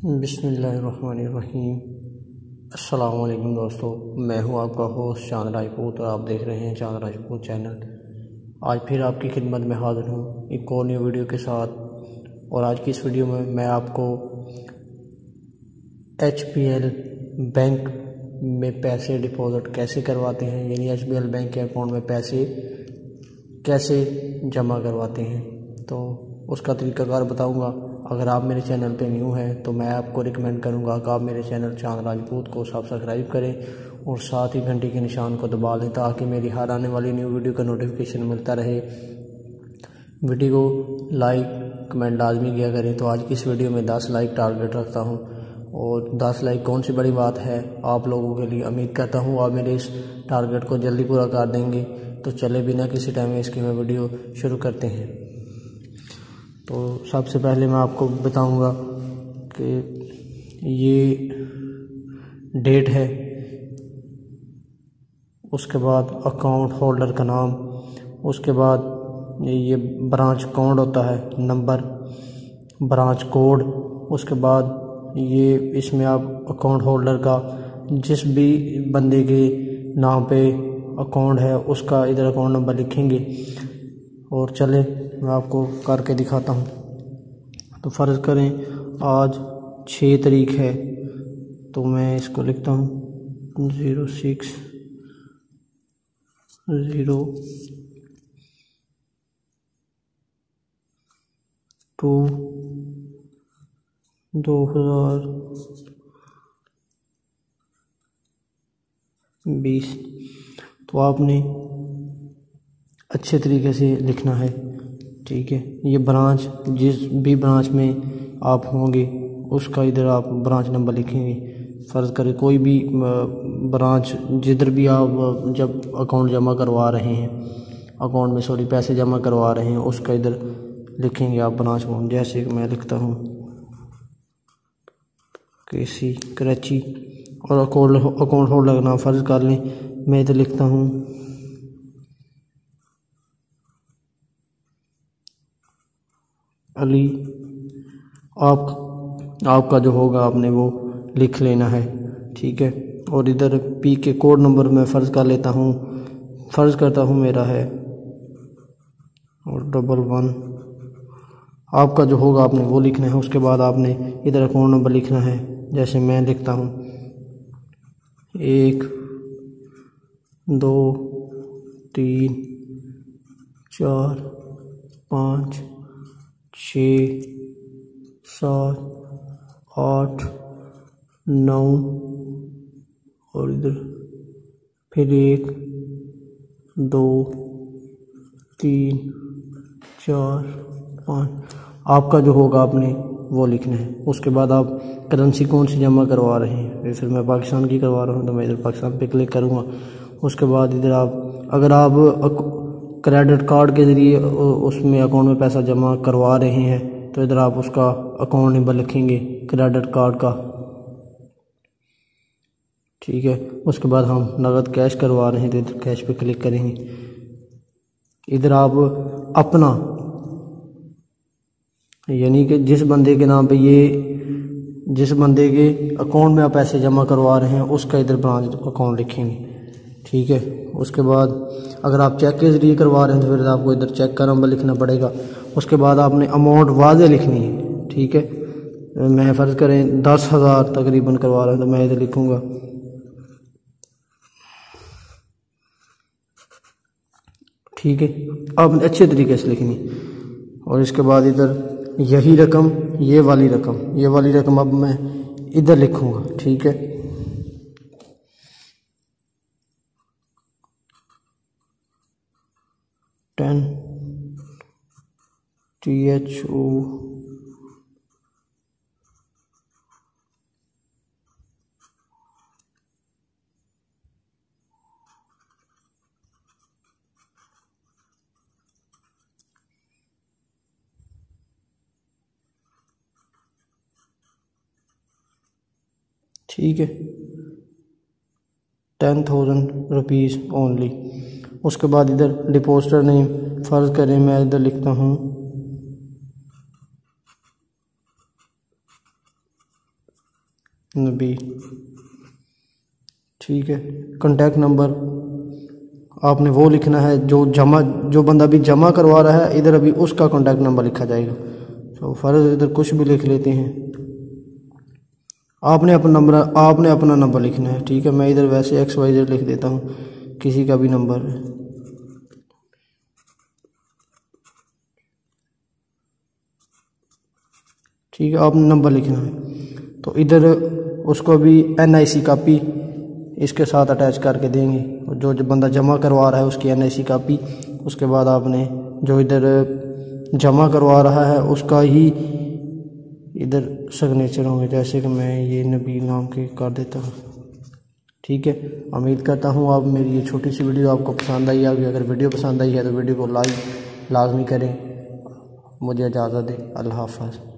बिस्मिल्लाहिर्रहमानिर्रहीम। अस्सलाम वालेकुम दोस्तों, मैं हूं आपका होस्ट चांद राजपूत और आप देख रहे हैं चांद राजपूत चैनल। आज फिर आपकी खिदमत में हाजिर हूं एक और न्यू वीडियो के साथ। और आज की इस वीडियो में मैं आपको HBL बैंक में पैसे डिपॉजिट कैसे करवाते हैं, यानी HBL बैंक के अकाउंट में पैसे कैसे जमा करवाते हैं, तो उसका तरीकाकार बताऊंगा। अगर आप मेरे चैनल पे न्यू हैं तो मैं आपको रिकमेंड करूंगा कि आप मेरे चैनल चांद राजपूत को सब्सक्राइब करें और साथ ही घंटी के निशान को दबा लें ताकि मेरी हर आने वाली न्यू वीडियो का नोटिफिकेशन मिलता रहे। वीडियो को लाइक कमेंट लाजमी किया करें। तो आज की इस वीडियो में 10 लाइक टारगेट रखता हूं और 10 लाइक कौन सी बड़ी बात है आप लोगों के लिए। उम्मीद करता हूं आप मेरे इस टारगेट को जल्दी पूरा कर देंगे। तो चले बिना किसी टाइम वेस्ट किए वीडियो शुरू करते हैं। तो सबसे पहले मैं आपको बताऊंगा कि ये डेट है, उसके बाद अकाउंट होल्डर का नाम, उसके बाद ये ब्रांच अकाउंट होता है, नंबर, ब्रांच कोड, उसके बाद ये इसमें आप अकाउंट होल्डर का जिस भी बंदे के नाम पे अकाउंट है उसका इधर अकाउंट नंबर लिखेंगे। और चले मैं आपको करके दिखाता हूँ। तो फ़र्ज़ करें आज 6 तारीख है तो मैं इसको लिखता हूँ 06/0/2022। तो आपने अच्छे तरीके से लिखना है, ठीक है। ये ब्रांच जिस भी ब्रांच में आप होंगे उसका इधर आप ब्रांच नंबर लिखेंगे। फ़र्ज़ करें कोई भी ब्रांच जिधर भी आप जब अकाउंट जमा करवा रहे हैं, अकाउंट में पैसे जमा करवा रहे हैं, उसका इधर लिखेंगे आप ब्रांच को। जैसे मैं लिखता हूँ KC कराची और अकाउंट होल्डर का नाम फ़र्ज़ कर लें मैं इधर लिखता हूँ अली। आपका जो होगा आपने वो लिख लेना है, ठीक है। और इधर P के कोड नंबर में फ़र्ज़ करता हूँ मेरा है और 11 आपका जो होगा आपने वो लिखना है। उसके बाद आपने इधर अकाउंट नंबर लिखना है। जैसे मैं लिखता हूँ 1 2 3 4 5 6 7 8 9 और इधर फिर 1 2 3 4 5 आपका जो होगा आपने वो लिखना है। उसके बाद आप करेंसी कौन सी जमा करवा रहे हैं, फिर मैं पाकिस्तान की करवा रहा हूँ तो मैं इधर पाकिस्तान पे क्लिक करूँगा। उसके बाद इधर आप अगर आप क्रेडिट कार्ड के ज़रिए उसमें अकाउंट में पैसा जमा करवा रहे हैं तो इधर आप उसका अकाउंट नंबर लिखेंगे क्रेडिट कार्ड का, ठीक है। उसके बाद हम नगद कैश करवा रहे हैं तो इधर कैश पे क्लिक करेंगे। इधर आप अपना यानी कि जिस बंदे के नाम पे जिस बंदे के अकाउंट में आप पैसे जमा करवा रहे हैं उसका इधर ब्रांच अकाउंट लिखेंगे, ठीक है। उसके बाद अगर आप चेक के ज़रिए करवा रहे हैं तो फिर आपको इधर चेक का नंबर लिखना पड़ेगा। उसके बाद आपने अमाउंट वाज़े लिखनी है, ठीक है। मैं फ़र्ज़ करें 10,000 तकरीबन करवा रहा हूँ तो मैं इधर लिखूँगा ठीक है। आपने अच्छे तरीके से लिखनी। और इसके बाद इधर यही रकम ये वाली रकम अब मैं इधर लिखूँगा, ठीक है। THO ठीक है, 10,000 रुपीज़ ओनली। उसके बाद इधर डिपॉजिटर नेम फ़र्ज़ करें मैं इधर लिखता हूँ नबी। ठीक है, कॉन्टैक्ट नंबर आपने वो लिखना है जो बंदा भी जमा करवा रहा है, इधर अभी उसका कॉन्टैक्ट नंबर लिखा जाएगा। तो फ़र्ज़ इधर कुछ भी लिख लेते हैं, आपने अपना नंबर लिखना है। ठीक है, मैं इधर वैसे XYZ लिख देता हूँ, किसी का भी नंबर। ठीक है, आपने नंबर लिखना है। तो इधर उसको भी NIC कापी इसके साथ अटैच करके देंगे, जो बंदा जमा करवा रहा है उसकी NIC कापी। उसके बाद आपने जो इधर जमा करवा रहा है उसका ही इधर सिग्नेचर होंगे, जैसे कि मैं ये नबी नाम के कर देता हूँ। ठीक है, उम्मीद करता हूँ आप मेरी ये छोटी सी वीडियो आपको पसंद आई होगी। अगर वीडियो पसंद आई है तो वीडियो को लाइक लाजमी करें। मुझे इजाज़त दें। अल्लाह हाफ़िज़।